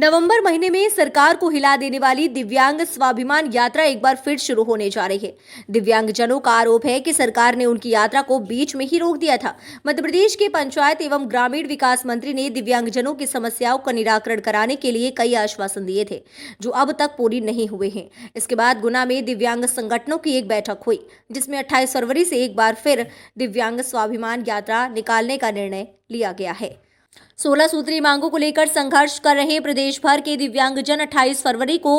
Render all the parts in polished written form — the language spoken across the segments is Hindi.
नवंबर महीने में सरकार को हिला देने वाली दिव्यांग स्वाभिमान यात्रा एक बार फिर शुरू होने जा रही है। दिव्यांगजनों का आरोप है कि सरकार ने उनकी यात्रा को बीच में ही रोक दिया था। मध्य प्रदेश के पंचायत एवं ग्रामीण विकास मंत्री ने दिव्यांगजनों की समस्याओं का निराकरण कराने के लिए कई आश्वासन दिए थे, जो अब तक पूरी नहीं हुए हैं। इसके बाद गुना में दिव्यांग संगठनों की एक बैठक हुई, जिसमें 28 फरवरी से एक बार फिर दिव्यांग स्वाभिमान यात्रा निकालने का निर्णय लिया गया है। 16 सूत्रीय मांगों को लेकर संघर्ष कर रहे प्रदेश भर के दिव्यांगजन 28 फरवरी को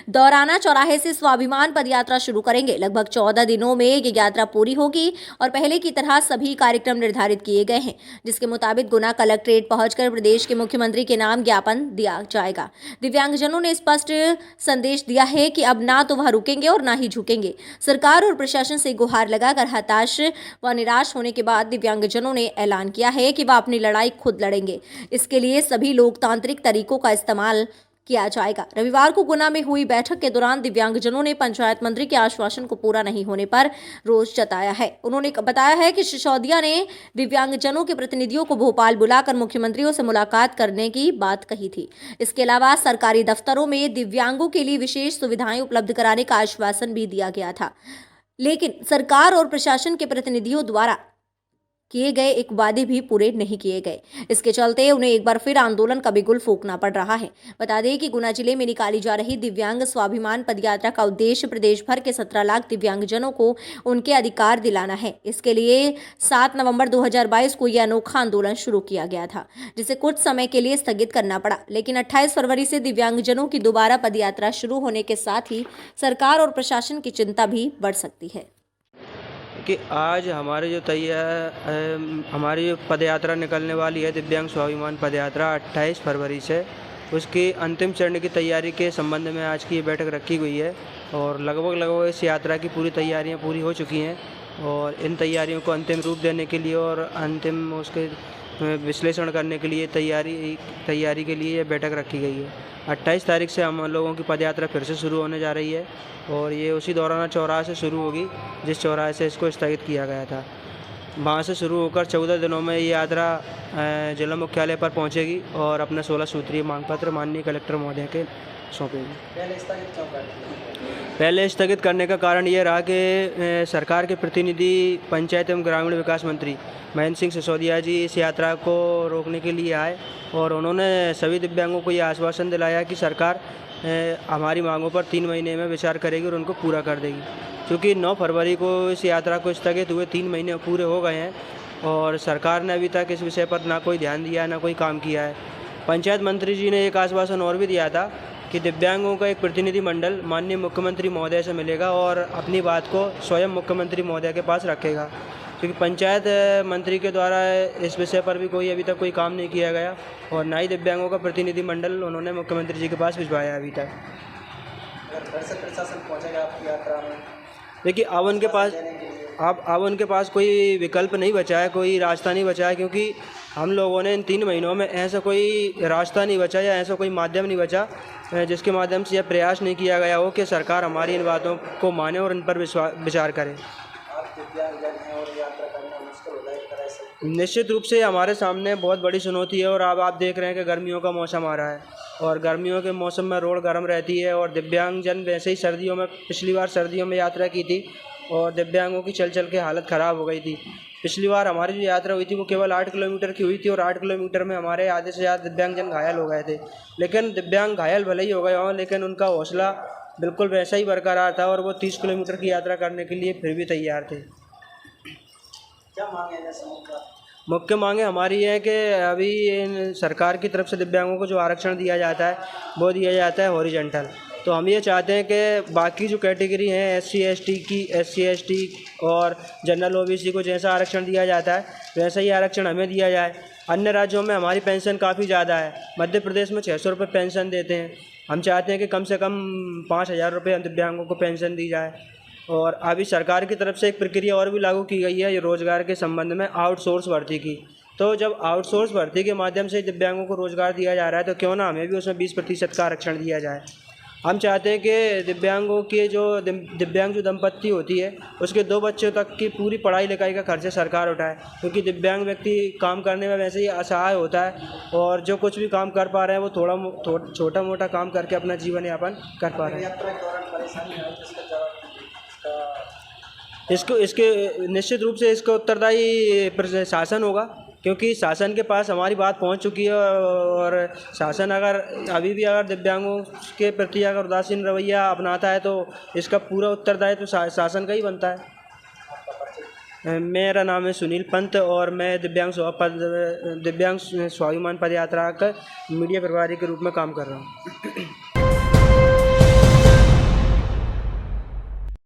दौराना चौराहे से स्वाभिमान पदयात्रा शुरू करेंगे। लगभग 14 दिनों में ये यात्रा पूरी होगी और पहले की तरह सभी कार्यक्रम निर्धारित किए गए हैं, जिसके मुताबिक गुना कलेक्ट्रेट पहुंचकर प्रदेश के मुख्यमंत्री के नाम ज्ञापन दिया जाएगा। दिव्यांगजनों ने स्पष्ट संदेश दिया है कि अब ना तो वह रुकेंगे और ना ही झुकेंगे। सरकार और प्रशासन से गुहार लगाकर हताश व निराश होने के बाद दिव्यांगजनों ने ऐलान किया है कि वह अपनी लड़ाई खुद लड़ेंगे। इसके लिए सभी लोकतांत्रिक तरीकों का इस्तेमाल किया जाएगा। रविवार को गुना में हुई बैठक के दौरान दिव्यांगजनों ने पंचायत मंत्री के आश्वासन को पूरा नहीं होने पर रोष जताया है। उन्होंने बताया है कि सिसोदिया ने दिव्यांगजनों के प्रतिनिधियों को भोपाल बुलाकर मुख्यमंत्रियों से मुलाकात करने की बात कही थी। इसके अलावा सरकारी दफ्तरों में दिव्यांगों के लिए विशेष सुविधाएं उपलब्ध कराने का आश्वासन भी दिया गया था, लेकिन सरकार और प्रशासन के प्रतिनिधियों द्वारा किए गए एक वादे भी पूरे नहीं किए गए। इसके चलते उन्हें एक बार फिर आंदोलन का बिगुल फूंकना पड़ रहा है। बता दें कि गुना जिले में निकाली जा रही दिव्यांग स्वाभिमान पदयात्रा का उद्देश्य प्रदेश भर के 17 लाख दिव्यांगजनों को उनके अधिकार दिलाना है। इसके लिए 7 नवंबर 2022 को यह अनोखा आंदोलन शुरू किया गया था, जिसे कुछ समय के लिए स्थगित करना पड़ा, लेकिन 28 फरवरी से दिव्यांगजनों की दोबारा पदयात्रा शुरू होने के साथ ही सरकार और प्रशासन की चिंता भी बढ़ सकती है। कि आज हमारे जो हमारी जो पदयात्रा निकलने वाली है, दिव्यांग स्वाभिमान पदयात्रा 28 फरवरी से, उसकी अंतिम चरण की तैयारी के संबंध में आज की ये बैठक रखी गई है और लगभग इस यात्रा की पूरी तैयारियां पूरी हो चुकी हैं और इन तैयारियों को अंतिम रूप देने के लिए और अंतिम उसके विश्लेषण करने के लिए तैयारी के लिए ये बैठक रखी गई है। 28 तारीख से हम लोगों की पदयात्रा फिर से शुरू होने जा रही है और ये उसी दौराना चौराहे से शुरू होगी जिस चौराहे से इसको स्थगित किया गया था। वहाँ से शुरू होकर 14 दिनों में ये यात्रा जिला मुख्यालय पर पहुँचेगी और अपना 16 सूत्रीय मांग पत्र माननीय कलेक्टर महोदय के सौंपेगी। पहले स्थगित करने का कारण ये रहा कि सरकार के प्रतिनिधि पंचायत एवं ग्रामीण विकास मंत्री महेंद्र सिंह सिसोदिया जी इस यात्रा को रोकने के लिए आए और उन्होंने सभी दिव्यांगों को ये आश्वासन दिलाया कि सरकार हमारी मांगों पर 3 महीने में विचार करेगी और उनको पूरा कर देगी। क्योंकि 9 फरवरी को इस यात्रा को स्थगित हुए 3 महीने पूरे हो गए हैं और सरकार ने अभी तक इस विषय पर ना कोई ध्यान दिया है, ना कोई काम किया है। पंचायत मंत्री जी ने एक आश्वासन और भी दिया था कि दिव्यांगों का एक प्रतिनिधि मंडल माननीय मुख्यमंत्री महोदय से मिलेगा और अपनी बात को स्वयं मुख्यमंत्री महोदय के पास रखेगा, क्योंकि पंचायत मंत्री के द्वारा इस विषय पर भी कोई अभी तक कोई काम नहीं किया गया और ना ही दिव्यांगों का प्रतिनिधि मंडल उन्होंने मुख्यमंत्री जी के पास भिजवाया अभी तक। प्रशासन पहुंचेगा आपकी यात्रा में? देखिए, अब उनके पास कोई विकल्प नहीं बचा है, कोई रास्ता नहीं बचा है, क्योंकि हम लोगों ने इन 3 महीनों में ऐसा कोई रास्ता नहीं बचा या ऐसा कोई माध्यम नहीं बचा जिसके माध्यम से यह प्रयास नहीं किया गया हो कि सरकार हमारी इन बातों को माने और इन पर विचार करे। निश्चित रूप से हमारे सामने बहुत बड़ी चुनौती है और अब आप देख रहे हैं कि गर्मियों का मौसम आ रहा है और गर्मियों के मौसम में रोड गर्म रहती है और दिव्यांगजन वैसे ही पिछली बार सर्दियों में यात्रा की थी और दिव्यांगों की चल के हालत ख़राब हो गई थी। पिछली बार हमारी जो यात्रा हुई थी वो केवल 8 किलोमीटर की हुई थी और 8 किलोमीटर में हमारे आधे से ज़्यादा दिव्यांगजन घायल हो गए थे। लेकिन दिव्यांग घायल भले ही हो गए हों, लेकिन उनका हौसला बिल्कुल वैसा ही बरकरार था और वो 30 किलोमीटर की यात्रा करने के लिए फिर भी तैयार थे। क्या मांग है मुख्य मांगे हमारी है कि अभी सरकार की तरफ से दिव्यांगों को जो आरक्षण दिया जाता है वो दिया जाता है हॉरिजॉन्टल। तो हम ये चाहते हैं कि बाकी जो कैटेगरी हैं SC ST और जनरल OBC को जैसा आरक्षण दिया जाता है वैसा ही आरक्षण हमें दिया जाए। अन्य राज्यों में हमारी पेंशन काफ़ी ज़्यादा है, मध्य प्रदेश में 600 रुपये पेंशन देते हैं। हम चाहते हैं कि कम से कम 5,000 रुपये दिव्यांगों को पेंशन दी जाए। और अभी सरकार की तरफ से एक प्रक्रिया और भी लागू की गई है रोज़गार के संबंध में, आउटसोर्स भर्ती की। तो जब आउटसोर्स भर्ती के माध्यम से दिव्यांगों को रोज़गार दिया जा रहा है तो क्यों ना हमें भी उसमें 20% का आरक्षण दिया जाए। हम चाहते हैं कि दिव्यांगों की जो दिव्यांग जो दंपत्ति होती है उसके 2 बच्चों तक की पूरी पढ़ाई लिखाई का खर्चा सरकार उठाए, क्योंकि दिव्यांग व्यक्ति काम करने में वैसे ही असहाय होता है और जो कुछ भी काम कर पा रहे हैं वो छोटा मोटा काम करके अपना जीवन यापन कर पा रहे हैं। यात्रा के दौरान परेशानी आई तो इसका जवाब इसके निश्चित रूप से इसका उत्तरदायी शासन होगा, क्योंकि शासन के पास हमारी बात पहुंच चुकी है और शासन अगर अभी भी अगर दिव्यांगों के प्रति अगर उदासीन रवैया अपनाता है तो इसका पूरा उत्तरदायित्व तो शासन का ही बनता है। मेरा नाम है सुनील पंत और मैं दिव्यांग स्वाभिमान पद यात्रा का मीडिया प्रभारी के रूप में काम कर रहा हूँ।